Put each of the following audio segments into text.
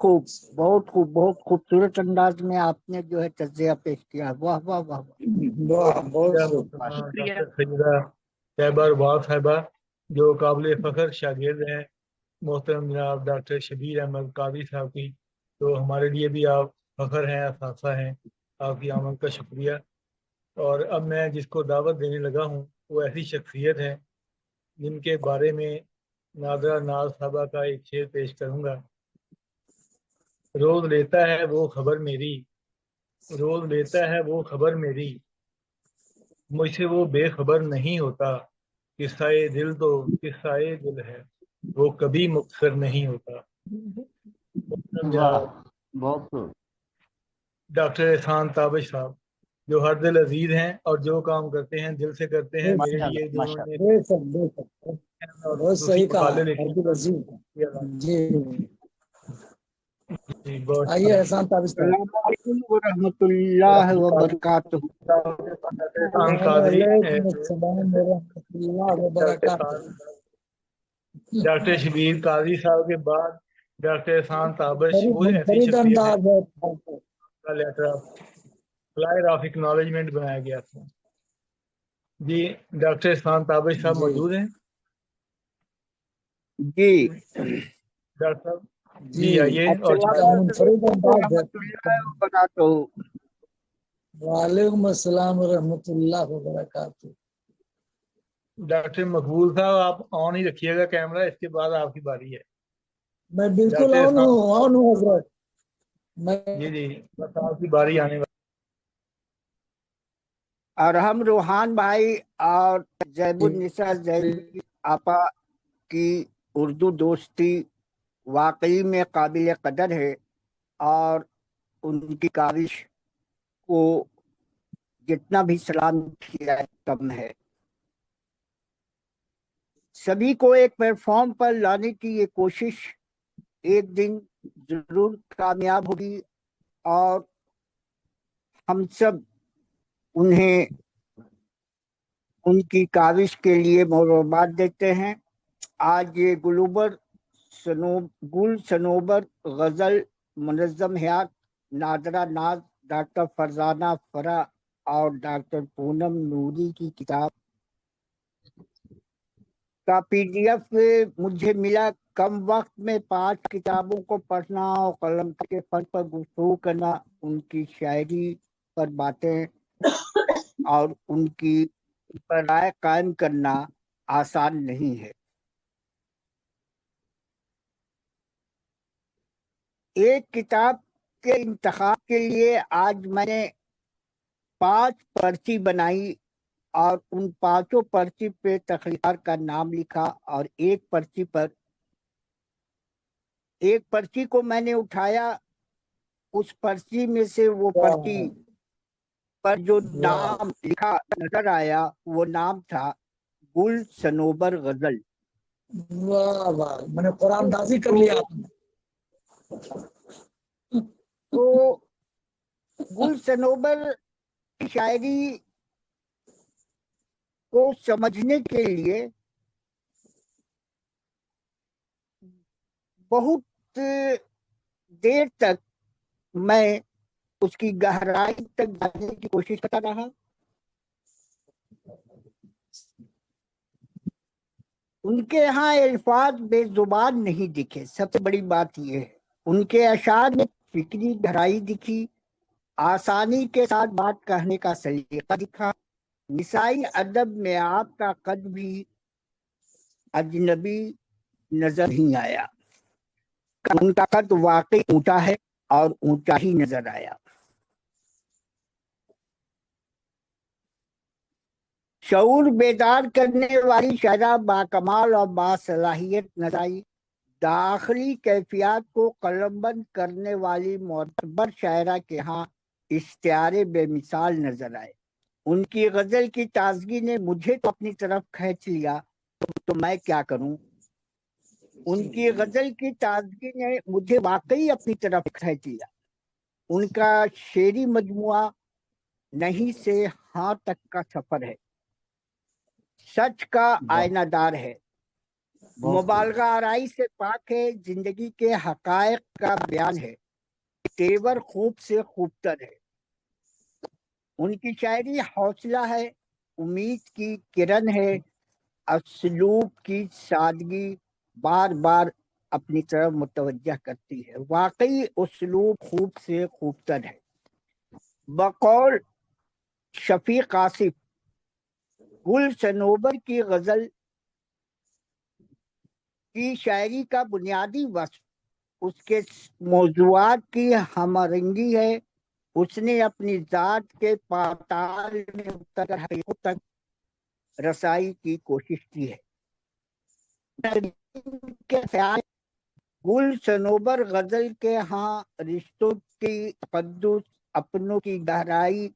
خوب بہت خوب بہت خوبصورت انداز میں آپ نے جو ہے تجزیہ پیش کیا. واہ واہ واہ واہ. ڈاکٹر سیدہ طیبہ رباب صاحبہ جو قابل فخر شاگرد ہیں محترم جناب ڈاکٹر شبیر احمد قاضی صاحب کی، تو ہمارے لیے بھی آپ فخر ہیں، اساتذہ ہیں. آپ کی آمد کا شکریہ. اور اب میں جس کو دعوت دینے لگا ہوں وہ ایسی شخصیت ہے جن کے بارے میں نادرہ ناز صاحبہ کا ایک شعر پیش کروں گا. روز لیتا ہے وہ خبر میری، روز لیتا ہے وہ خبر میری، مجھ سے وہ بے خبر نہیں ہوتا. قصہ دل تو قصہ دل ہے، وہ کبھی مختصر نہیں ہوتا. بہت ڈاکٹر احسان تابش صاحب جو ہر دل عزیز ہیں اور جو کام کرتے ہیں دل سے کرتے ہیں. میرے لیے جو انہوں نے بہت صحیح کہا. جی آئیے احسان تابش صاحب. السلام علیکم ورحمۃ اللہ وبرکاتہ. ڈاکٹر شبیر قاضی صاحب کے بعد ڈاکٹر احسان تابش وہ ایسی شخصیت کا letter of flyer of acknowledgement بنایا گیا تھا. جی ڈاکٹر احسان تابش صاحب موجود ہیں؟ جی ڈاکٹر صاحب جی آئیے. اور وعلیکم السلام ورحمۃ اللہ وبرکاتہ. ڈاکٹر مقبول صاحب آپ آن ہی رکھیے گا کیمرہ، اس کے بعد آپ کی باری ہے. میں بالکل آن ہوں حضرت. جی جی بس آپ کی باری آنے والی. اور ہم روحان بھائی اور زیب النساء زیبی آپا کی اردو دوستی واقعی میں قابل قدر ہے، اور ان کی کاوش کو جتنا بھی سلام کیا کم ہے. سبھی کو ایک پلیٹ فارم پر لانے کی یہ کوشش ایک دن ضرور کامیاب ہوگی، اور ہم سب انہیں ان کی کاوش کے لیے مبارکباد دیتے ہیں. آج یہ گل صنوبر غزل منظم حیات نادرہ ناز ڈاکٹر فرزانہ فرا اور ڈاکٹر پونم نوری کی کتاب کا PDF مجھے ملا. کم وقت میں 5 کتابوں کو پڑھنا اور قلم کے فن پر گفتگو کرنا، ان کی شاعری پر باتیں اور ان کی پر رائے قائم کرنا آسان نہیں ہے. ایک کتاب کے انتخاب کے لیے آج میں نے 5 پرچی بنائی اور ان 5 پرچی پہ تخلیقار کا نام لکھا، اور ایک پرچی کو میں نے اٹھایا. اس پرچی میں سے وہ پرچی پر جو نام لکھا نظر آیا وہ نام تھا گل صنوبر غزل. واہ واہ، میں نے قرآن دازی کر لیا. تو گل صنوبر کی شاعری کو سمجھنے کے لیے بہت دیر تک میں اس کی گہرائی تک جانے کی کوشش کرتا رہا. ان کے ہاں الفاظ بے زبان نہیں دکھے. سب سے بڑی بات یہ ہے ان کے اشعار میں فکری گہرائی دکھی، آسانی کے ساتھ بات کہنے کا سلیقہ دکھا. نسائی ادب میں آپ کا قد بھی اجنبی نظر ہی آیا. ان کا قد واقعی اونچا ہے اور اونچا ہی نظر آیا. شعور بیدار کرنے والی شاعرہ باکمال اور باصلاحیت نظر آئی. داخلی کیفیات کو قلم بند کرنے والی معتبر شاعرہ کے ہاں اشتعارے بے مثال نظر آئے. ان کی غزل کی تازگی نے مجھے تو اپنی طرف کھینچ لیا، تو میں کیا کروں. ان کی غزل کی تازگی نے مجھے واقعی اپنی طرف کھینچ لیا. ان کا شعری مجموعہ نہیں سے ہاں تک کا سفر ہے، سچ کا آئینہ دار ہے، مبالغہ آرائی سے پاک ہے، زندگی کے حقائق کا بیان ہے، تیور خوب سے خوبتر ہے۔ ان کی شاعری حوصلہ ہے، امید کی کرن ہے، اسلوب کی سادگی بار بار اپنی طرف متوجہ کرتی ہے۔ واقعی اسلوب خوب سے خوبتر ہے۔ بقول شفیق آصف، گل صنوبر کی غزل کی شاعری کا بنیادی وصف اس کے موضوعات کی ہم رنگی ہے۔ اس نے اپنی ذات کے پاتال میں اتر کر حقیقت تک رسائی کی کوشش کی ہے۔ کے خیال گل صنوبر غزل کے ہاں رشتوں کی تقدس، اپنوں کی گہرائی،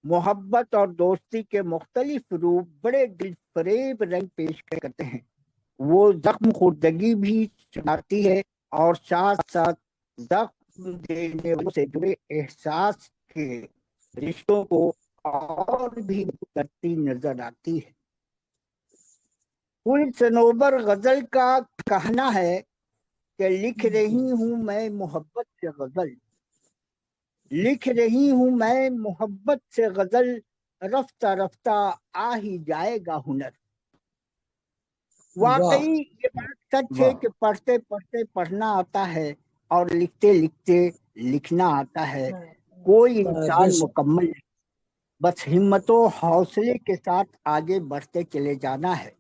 محبت اور دوستی کے مختلف روپ بڑے دل فریب رنگ پیش کرتے ہیں۔ وہ زخم خوردگی بھی سناتی ہے اور ساتھ ساتھ زخم دینے والوں سے جڑے احساس کے رشتوں کو اور بھی کرتی نظر آتی ہے۔ گل صنوبر غزل کا کہنا ہے کہ لکھ رہی ہوں میں محبت سے غزل، لکھ رہی ہوں میں محبت سے غزل، رفتہ رفتہ آ ہی جائے گا ہنر۔ واقعی یہ بات سچ ہے کہ پڑھتے پڑھتے پڑھنا آتا ہے اور لکھتے لکھتے لکھنا آتا ہے۔ کوئی انسان مکمل نہیں، بس ہمت و حوصلے کے ساتھ آگے بڑھتے چلے جانا ہے۔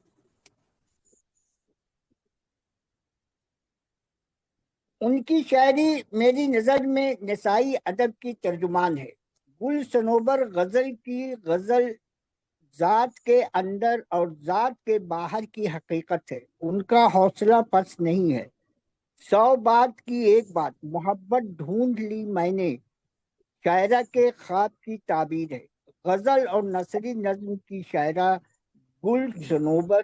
ان کی شاعری میری نظر میں نسائی ادب کی ترجمان ہے۔ گل صنوبر غزل کی غزل ذات کے اندر اور ذات کے باہر کی حقیقت ہے۔ ان کا حوصلہ پست نہیں ہے۔ 100 بات کی ایک بات، محبت ڈھونڈ لی میں نے، شاعرہ کے خواب کی تعبیر ہے۔ غزل اور نثری نظم کی شاعرہ گل صنوبر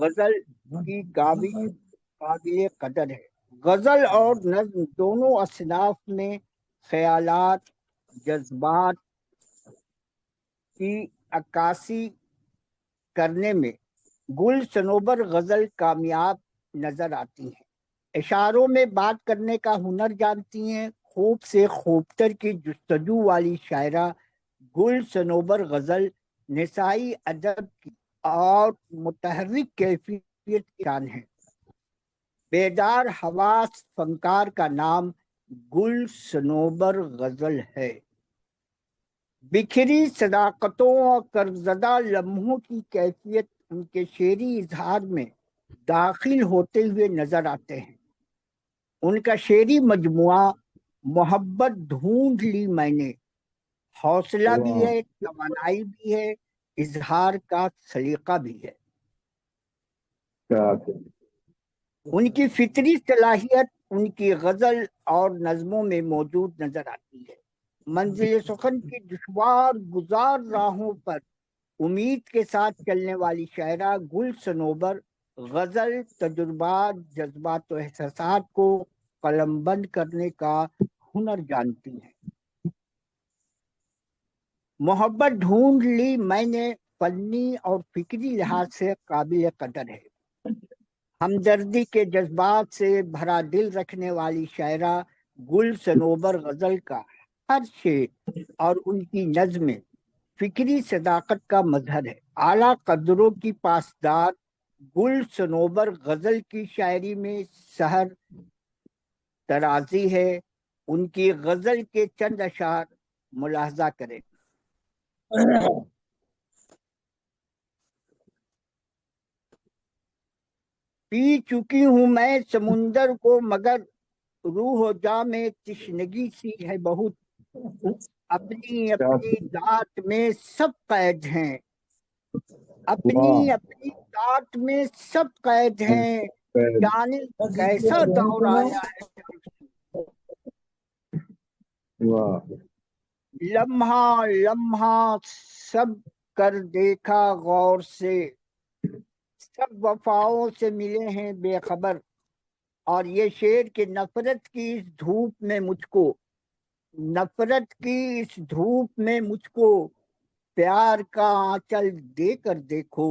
غزل کی قابل قدر ہے۔ غزل اور نظم دونوں اصناف میں خیالات، جذبات کی عکاسی کرنے میں گل صنوبر غزل کامیاب نظر آتی ہیں۔ اشاروں میں بات کرنے کا ہنر جانتی ہیں۔ خوب سے خوبتر کی جستجو والی شاعرہ گل صنوبر غزل نسائی ادب کی اور متحرک کیفیت کی شان ہے۔ بیدار حواس فنکار کا نام گل صنوبر غزل ہے۔ بکھری صداقتوں اور کرزدہ لمحوں کی کیفیت ان کے شعری اظہار میں داخل ہوتے ہوئے نظر آتے ہیں۔ ان کا شعری مجموعہ محبت ڈھونڈ لی میں نے حوصلہ بھی ہے، توانائی بھی ہے، اظہار کا سلیقہ بھی ہے۔ ان کی فطری صلاحیت ان کی غزل اور نظموں میں موجود نظر آتی ہے۔ منزل سخن کی دشوار گزار راہوں پر امید کے ساتھ چلنے والی شاعرہ گل صنوبر غزل تجربات، جذبات و احساسات کو قلم بند کرنے کا ہنر جانتی ہیں۔ محبت ڈھونڈ لی میں نے فنی اور فکری لحاظ سے قابل قدر ہے۔ ہمدردی کے جذبات سے بھرا دل رکھنے والی شاعرہ گل صنوبر غزل کا ہر شعر اور ان کی نظمیں فکری صداقت کا مظہر ہے۔ اعلیٰ قدروں کی پاسدار گل صنوبر غزل کی شاعری میں سحر ترازی ہے۔ ان کی غزل کے چند اشعار ملاحظہ کریں۔ پی چکی ہوں میں سمندر کو مگر روح و جاں میں تشنگی سی ہے بہت، اپنی اپنی ذات میں سب قید ہیں، اپنی اپنی ذات میں سب قید ہیں، جانے کیسا دور آیا ہے۔ لمحہ لمحہ سب کر دیکھا غور سے، سب وفاؤں سے ملے ہیں بے خبر، اور یہ شعر کہ نفرت کی اس دھوپ میں مجھ کو، نفرت کی اس دھوپ میں مجھ کو پیار کا آنچل دے کر دیکھو،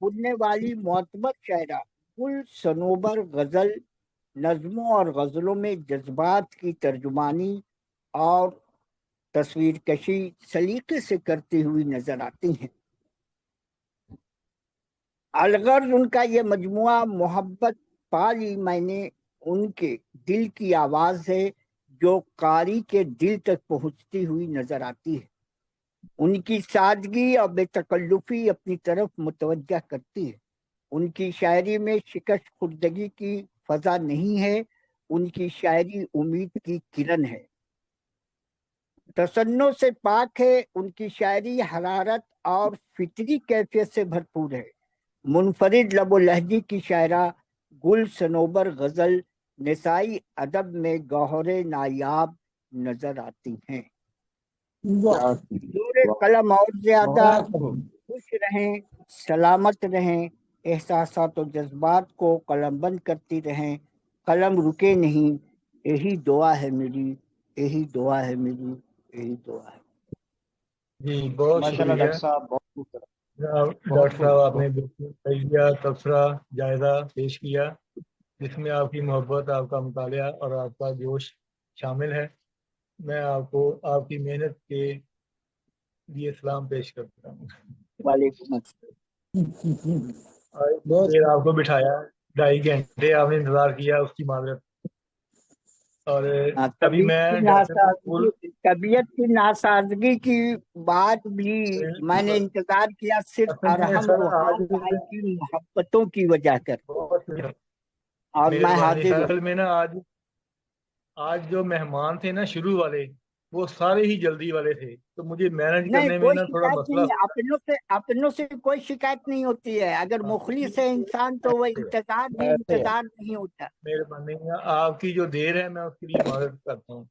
بننے والی معتبر شاعرہ گل صنوبر غزل نظموں اور غزلوں میں جذبات کی ترجمانی اور تصویر کشی سلیقے سے کرتی ہوئی نظر آتی ہیں۔ الغرض ان کا یہ مجموعہ محبت پالی میں نے ان کے دل کی آواز ہے جو قاری کے دل تک پہنچتی ہوئی نظر آتی ہے۔ ان کی سادگی اور بے تکلفی اپنی طرف متوجہ کرتی ہے۔ ان کی شاعری میں شکست خوردگی کی فضا نہیں ہے، ان کی شاعری امید کی کرن ہے، تصنع سے پاک ہے، ان کی شاعری حرارت اور فطری کیفیت سے بھرپور ہے۔ منفرد لب و لہجے کی شاعرہ گل صنوبر غزل نسائی ادب میں گوہر نایاب نظر آتی ہیں۔ واہ زور قلم اور زیادہ واہ خوش رہیں، سلامت رہیں، احساسات و جذبات کو قلم بند کرتی رہیں، قلم رکے نہیں، یہی دعا ہے میری، یہی دعا ہے میری، یہی دعا ہے۔ جی بہت ماشاء اللہ شکریہ ڈاکٹر صاحب، بہت خوب کر ڈاکٹر صاحب، آپ نے بالکل تجزیہ تبصرہ جائزہ پیش کیا جس میں آپ کی محبت، آپ کا مطالعہ اور آپ کا جوش شامل ہے۔ میں آپ کو آپ کی محنت کے لیے سلام پیش کرتا ہوں۔ وعلیکم السلام۔ بہت پھر آپ کو بٹھایا، 2.5 گھنٹے آپ نے انتظار کیا، اس کی معذرت۔ اور ابھی میں طبیعت کی ناسازگی کی بات بھی میں نے انتظار کیا صرف ارحم روحان بھائی کی محبتوں کی وجہ کر، اور میں حاضر ہوں۔ اصل میں نا آج جو مہمان تھے نا شروع والے، وہ سارے ہی جلدی والے تھے، تو مجھے مینج نہیں، کرنے میں کوئی نا تھوڑا شکایت مسئلہ نہیں ہے، اپنوں سے کوئی شکایت نہیں ہوتی ہے۔ اگر مخلص ہے انسان تو وہ انتظار بھی انتظار نہیں ہوتا۔ مہربانی، آپ کی جو دیر ہے میں اس کے لیے معذرت کرتا ہوں۔